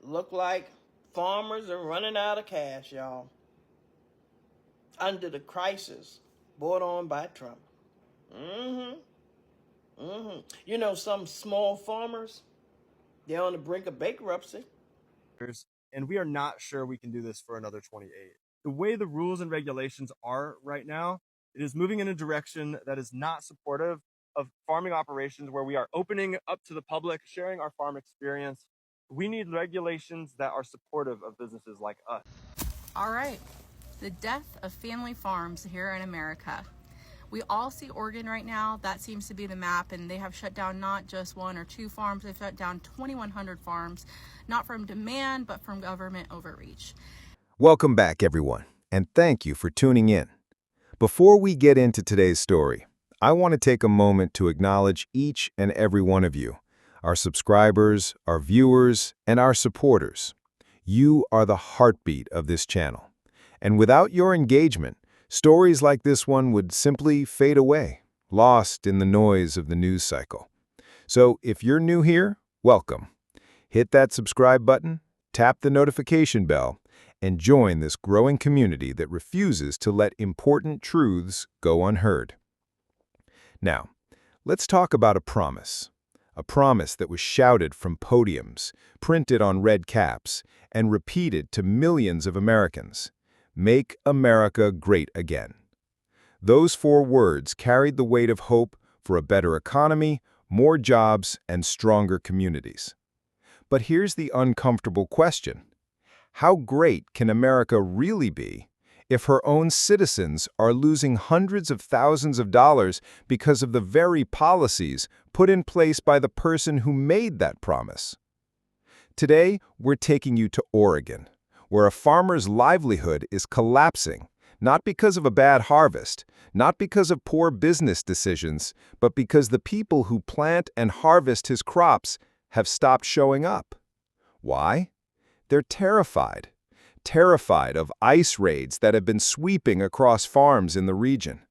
Look like farmers are running out of cash, y'all. Under the crisis brought on by Trump. You know, some small farmers, they're on the brink of bankruptcy. And we are not sure we can do this for another 28. The way the rules and regulations are right now, it is moving in a direction that is not supportive of farming operations where we are opening up to the public, sharing our farm experience. We need regulations that are supportive of businesses like us. All right, the death of family farms here in America. We all see Oregon right now. That seems to be the map, and they have shut down not just 1 or 2 farms. They've shut down 2,100 farms, not from demand, but from government overreach. Welcome back, everyone, and thank you for tuning in. Before we get into today's story, I want to take a moment to acknowledge each and every one of you, our subscribers, our viewers, and our supporters. You are the heartbeat of this channel. And without your engagement, stories like this one would simply fade away, lost in the noise of the news cycle. So if you're new here, welcome. Hit that subscribe button, tap the notification bell, and join this growing community that refuses to let important truths go unheard. Now, let's talk about a promise that was shouted from podiums, printed on red caps, and repeated to millions of Americans. Make America great again. Those 4 words carried the weight of hope for a better economy, more jobs, and stronger communities. But here's the uncomfortable question. How great can America really be if her own citizens are losing hundreds of thousands of dollars because of the very policies put in place by the person who made that promise? Today, we're taking you to Oregon, where a farmer's livelihood is collapsing, not because of a bad harvest, not because of poor business decisions, but because the people who plant and harvest his crops have stopped showing up. Why? They're terrified of ICE raids that have been sweeping across farms in the region.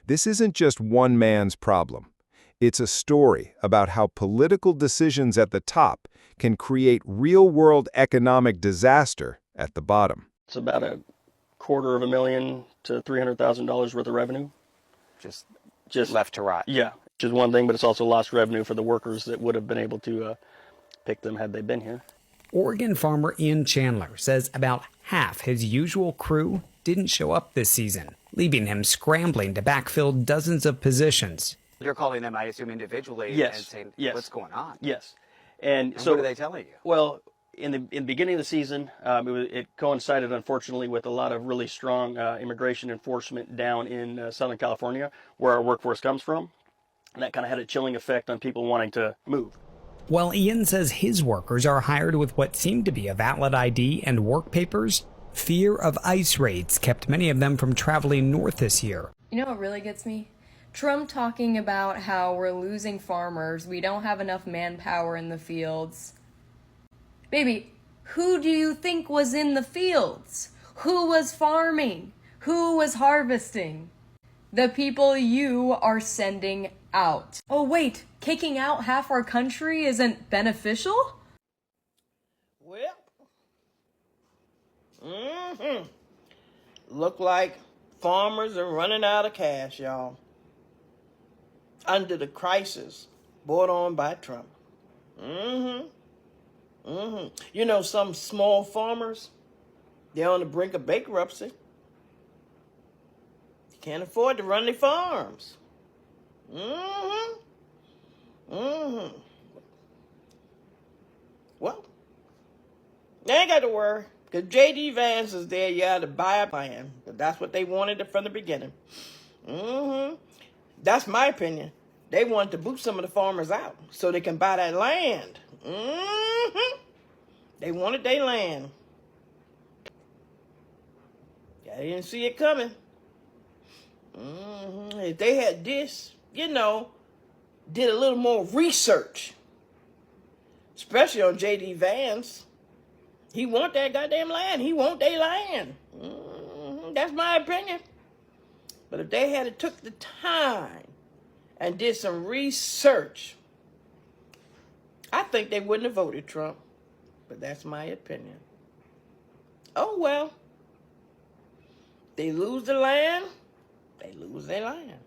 This isn't just one man's problem. It's a story about how political decisions at the top can create real-world economic disaster at the bottom. It's about $250,000 to $300,000 worth of revenue. Just left to rot. Yeah, which is one thing, but it's also lost revenue for the workers that would have been able to pick them had they been here. Oregon farmer Ian Chandler says about half his usual crew didn't show up this season, leaving him scrambling to backfill dozens of positions. You're calling them, I assume, individually Yes. and saying, Yes. what's going on? Yes. And so what are they telling you? Well, in the beginning of the season, it coincided, unfortunately, with a lot of really strong immigration enforcement down in Southern California, where our workforce comes from. And that kind of had a chilling effect on people wanting to move. While Ian says his workers are hired with what seemed to be a valid ID and work papers, fear of ICE raids kept many of them from traveling north this year. You know what really gets me? Trump talking about how we're losing farmers, we don't have enough manpower in the fields. Baby, who do you think was in the fields? Who was farming? Who was harvesting? The people you are sending out. Oh wait, kicking out half our country isn't beneficial? Well, look like farmers are running out of cash, y'all. Under the crisis brought on by Trump. You know, some small farmers, they're on the brink of bankruptcy. They can't afford to run their farms. Well, they ain't got to worry, because J.D. Vance is there, yeah, to buy a plan. That's what they wanted from the beginning. That's my opinion. They wanted to boot some of the farmers out so they can buy that land. They wanted their land. Yeah, they didn't see it coming. If they had this, you know, did a little more research, especially on J.D. Vance. He want that goddamn land. He want their land. That's my opinion. But if they had took the time and did some research, I think they wouldn't have voted Trump. but that's my opinion. Oh well. They lose the land, they lose their land.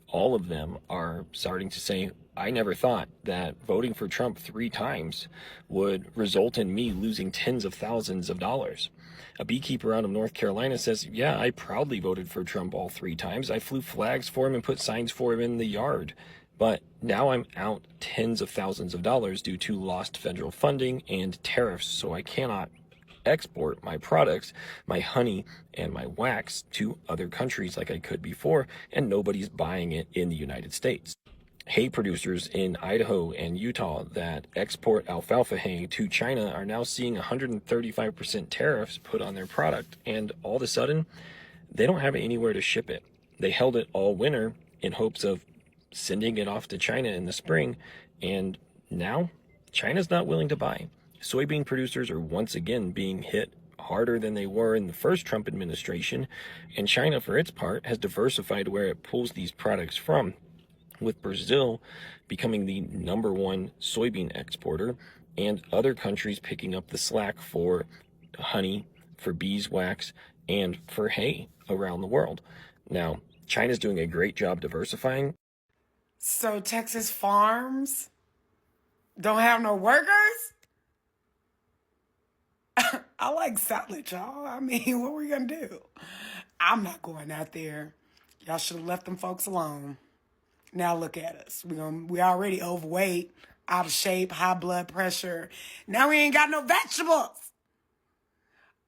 All of them are starting to say, I never thought that voting for Trump 3 times would result in me losing tens of thousands of dollars. A beekeeper out of North Carolina says, yeah, I proudly voted for Trump all 3 times. I flew flags for him and put signs for him in the yard. But now I'm out tens of thousands of dollars due to lost federal funding and tariffs, so I cannot export my products, my honey and my wax, to other countries like I could before, and nobody's buying it in the United States. Hay producers in Idaho and Utah that export alfalfa hay to China are now seeing 135% tariffs put on their product, and all of a sudden, they don't have anywhere to ship it. They held it all winter in hopes of sending it off to China in the spring, and now China's not willing to buy. Soybean producers are once again being hit harder than they were in the first Trump administration, and China, for its part, has diversified where it pulls these products from, with Brazil becoming the #1 soybean exporter, and other countries picking up the slack for honey, for beeswax, and for hay around the world. Now, China's doing a great job diversifying. So Texas farms don't have no workers? I like salad, y'all. I mean, what we gonna do? I'm not going out there. Y'all should have left them folks alone. Now look at us. We already overweight, out of shape, high blood pressure. Now we ain't got no vegetables.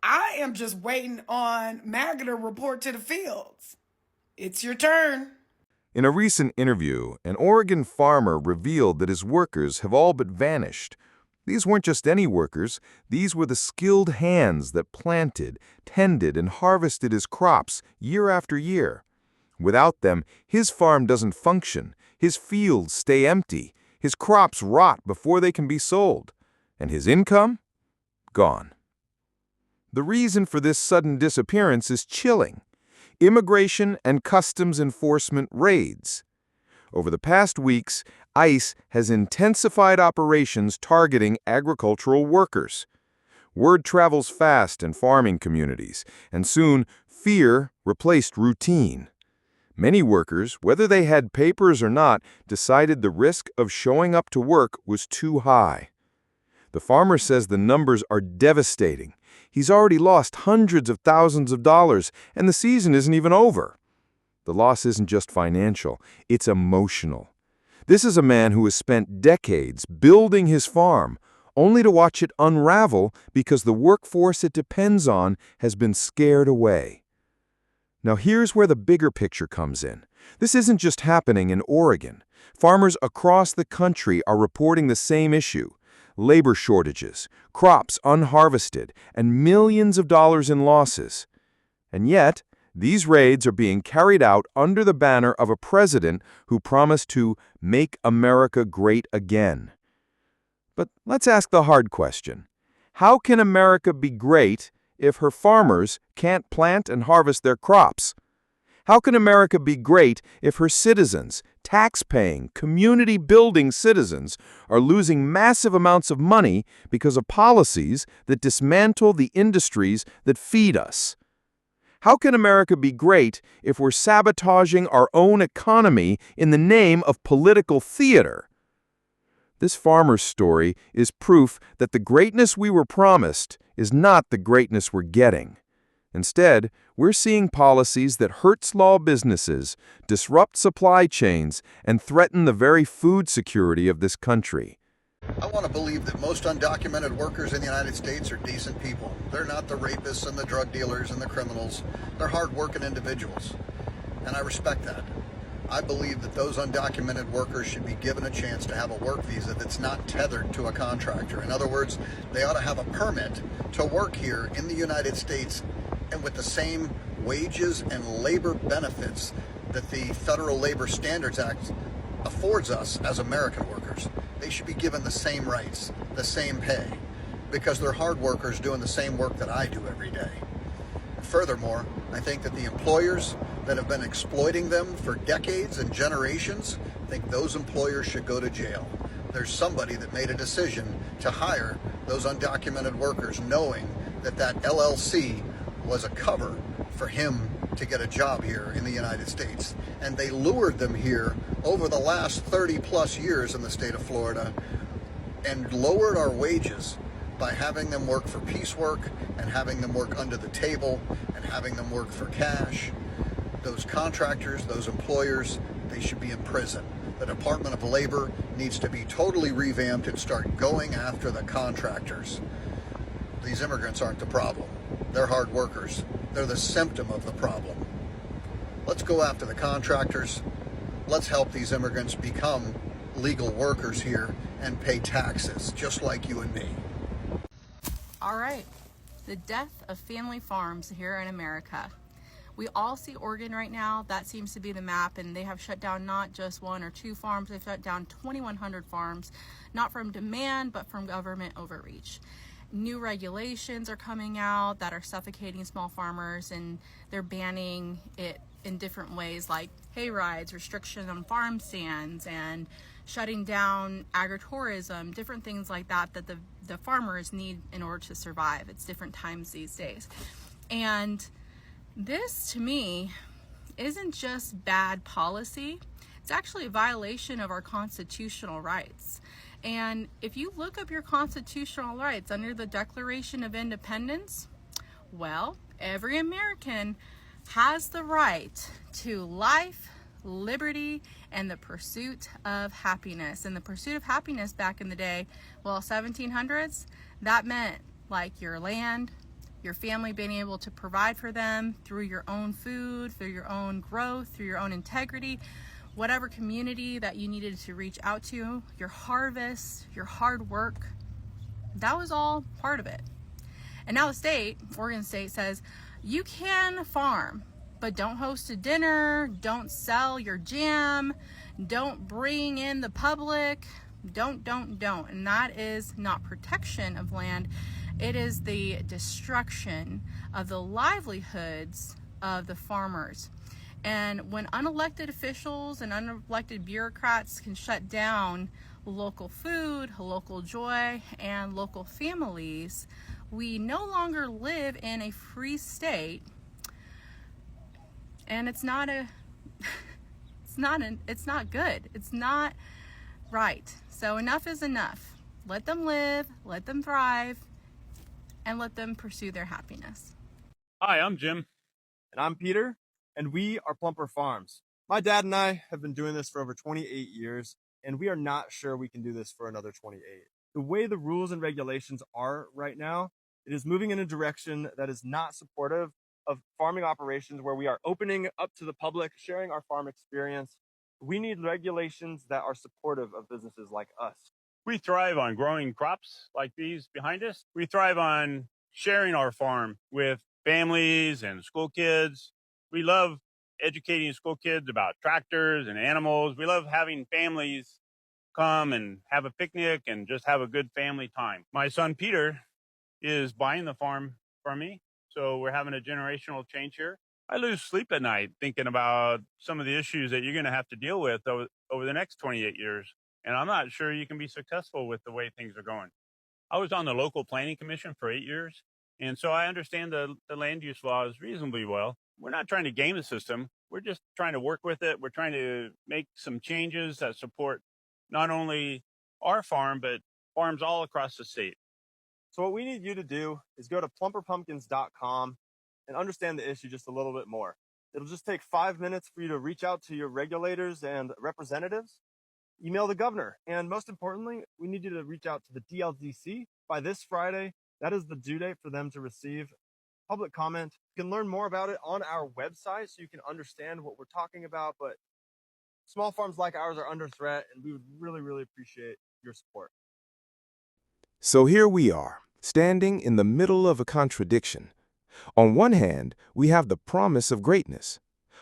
I am just waiting on MAGA to report to the fields. It's your turn. In a recent interview, an Oregon farmer revealed that his workers have all but vanished. These weren't just any workers. These were the skilled hands that planted, tended, and harvested his crops year after year. Without them, his farm doesn't function, his fields stay empty, his crops rot before they can be sold, and his income? Gone. The reason for this sudden disappearance is chilling: immigration and customs enforcement raids. Over the past weeks, ICE has intensified operations targeting agricultural workers. Word travels fast in farming communities, and soon fear replaced routine. Many workers, whether they had papers or not, decided the risk of showing up to work was too high. The farmer says the numbers are devastating. He's already lost hundreds of thousands of dollars, and the season isn't even over. The loss isn't just financial, it's emotional. This is a man who has spent decades building his farm, only to watch it unravel because the workforce it depends on has been scared away. Now here's where the bigger picture comes in. This isn't just happening in Oregon. Farmers across the country are reporting the same issue: labor shortages, crops unharvested, and millions of dollars in losses. And yet, these raids are being carried out under the banner of a president who promised to make America great again. But let's ask the hard question. How can America be great if her farmers can't plant and harvest their crops? How can America be great if her citizens, tax-paying, community-building citizens, are losing massive amounts of money because of policies that dismantle the industries that feed us? How can America be great if we're sabotaging our own economy in the name of political theater? This farmer's story is proof that the greatness we were promised is not the greatness we're getting. Instead, we're seeing policies that hurt small businesses, disrupt supply chains, and threaten the very food security of this country. I want to believe that most undocumented workers in the United States are decent people. They're not the rapists and the drug dealers and the criminals. They're hard-working individuals, and I respect that. I believe that those undocumented workers should be given a chance to have a work visa that's not tethered to a contractor. In other words, they ought to have a permit to work here in the United States and with the same wages and labor benefits that the Federal Labor Standards Act affords us as American workers. They should be given the same rights, the same pay, because they're hard workers doing the same work that I do every day. Furthermore, I think that the employers that have been exploiting them for decades and generations, I think those employers should go to jail. there's somebody that made a decision to hire those undocumented workers knowing that that LLC was a cover for him to get a job here in the United States. And they lured them here over the last 30 plus years in the state of Florida and lowered our wages by having them work for piecework and having them work under the table and having them work for cash. Those contractors, those employers, they should be in prison. The Department of Labor needs to be totally revamped and start going after the contractors. These immigrants aren't the problem. They're hard workers. They're the symptom of the problem. Let's go after the contractors. Let's help these immigrants become legal workers here and pay taxes, just like you and me. All right, the death of family farms here in America. We all see Oregon right now. That seems to be the map, and they have shut down not just 1 or 2 farms. They've shut down 2,100 farms, not from demand, but from government overreach. New regulations are coming out that are suffocating small farmers, and they're banning it in different ways, like hay rides, restriction on farm stands, and shutting down agritourism, different things like that that the farmers need in order to survive. It's different times these days. And this, to me, isn't just bad policy. It's actually a violation of our constitutional rights. And if you look up your constitutional rights under the Declaration of Independence, well, every American has the right to life, liberty, and the pursuit of happiness. And the pursuit of happiness back in the day, well, 1700s, that meant like your land, your family being able to provide for them through your own food, through your own growth, through your own integrity, whatever community that you needed to reach out to, your harvest, your hard work, that was all part of it. And now the state, Oregon State, says you can farm, but don't host a dinner, don't sell your jam, don't bring in the public, don't. And that is not protection of land. It is the destruction of the livelihoods of the farmers. And when unelected officials and unelected bureaucrats can shut down local food, local joy, and local families, we no longer live in a free state. And it's not good. It's not right. So enough is enough. Let them live, let them thrive, and let them pursue their happiness. Hi, I'm Jim. And I'm Peter, and we are Plumper Farms. My dad and I have been doing this for over 28 years, and we are not sure we can do this for another 28. The way the rules and regulations are right now, it is moving in a direction that is not supportive of farming operations where we are opening up to the public, sharing our farm experience. We need regulations that are supportive of businesses like us. We thrive on growing crops like these behind us. We thrive on sharing our farm with families and school kids. We love educating school kids about tractors and animals. We love having families come and have a picnic and just have a good family time. My son Peter is buying the farm from me, so we're having a generational change here. I lose sleep at night thinking about some of the issues that you're going to have to deal with over the next 28 years. And I'm not sure you can be successful with the way things are going. I was on the local planning commission for 8 years, and so I understand the land use laws reasonably well. We're not trying to game the system. We're just trying to work with it. We're trying to make some changes that support not only our farm, but farms all across the state. So what we need you to do is go to plumperpumpkins.com and understand the issue just a little bit more. It'll just take 5 minutes for you to reach out to your regulators and representatives. Email the governor. And most importantly, we need you to reach out to the DLDC by this Friday. That is the due date for them to receive public comment. You can learn more about it on our website so you can understand what we're talking about. But small farms like ours are under threat, and we would really, really appreciate your support. So here we are, standing in the middle of a contradiction. On one hand, we have the promise of greatness.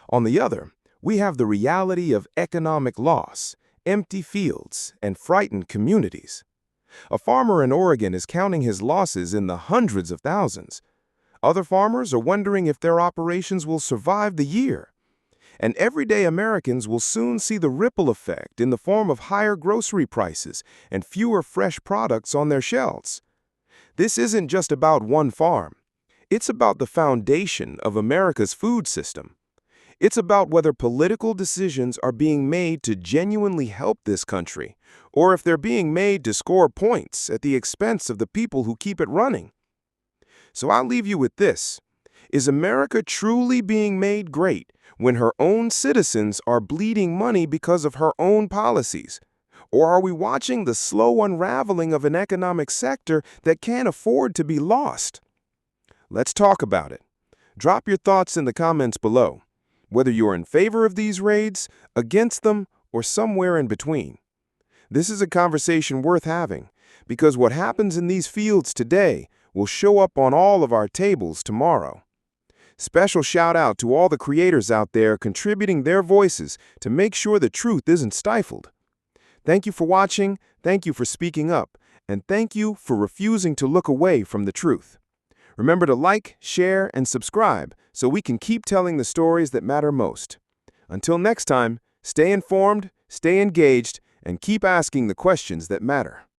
On the other, we have the reality of economic loss, empty fields, and frightened communities. A farmer in Oregon is counting his losses in the hundreds of thousands. Other farmers are wondering if their operations will survive the year. And everyday Americans will soon see the ripple effect in the form of higher grocery prices and fewer fresh products on their shelves. This isn't just about one farm. It's about the foundation of America's food system. It's about whether political decisions are being made to genuinely help this country, or if they're being made to score points at the expense of the people who keep it running. So I'll leave you with this. Is America truly being made great when her own citizens are bleeding money because of her own policies? Or are we watching the slow unraveling of an economic sector that can't afford to be lost? Let's talk about it. Drop your thoughts in the comments below, whether you're in favor of these raids, against them, or somewhere in between. This is a conversation worth having, because what happens in these fields today will show up on all of our tables tomorrow. Special shout out to all the creators out there contributing their voices to make sure the truth isn't stifled. Thank you for watching, thank you for speaking up, and thank you for refusing to look away from the truth. Remember to like, share, and subscribe so we can keep telling the stories that matter most. Until next time, stay informed, stay engaged, and keep asking the questions that matter.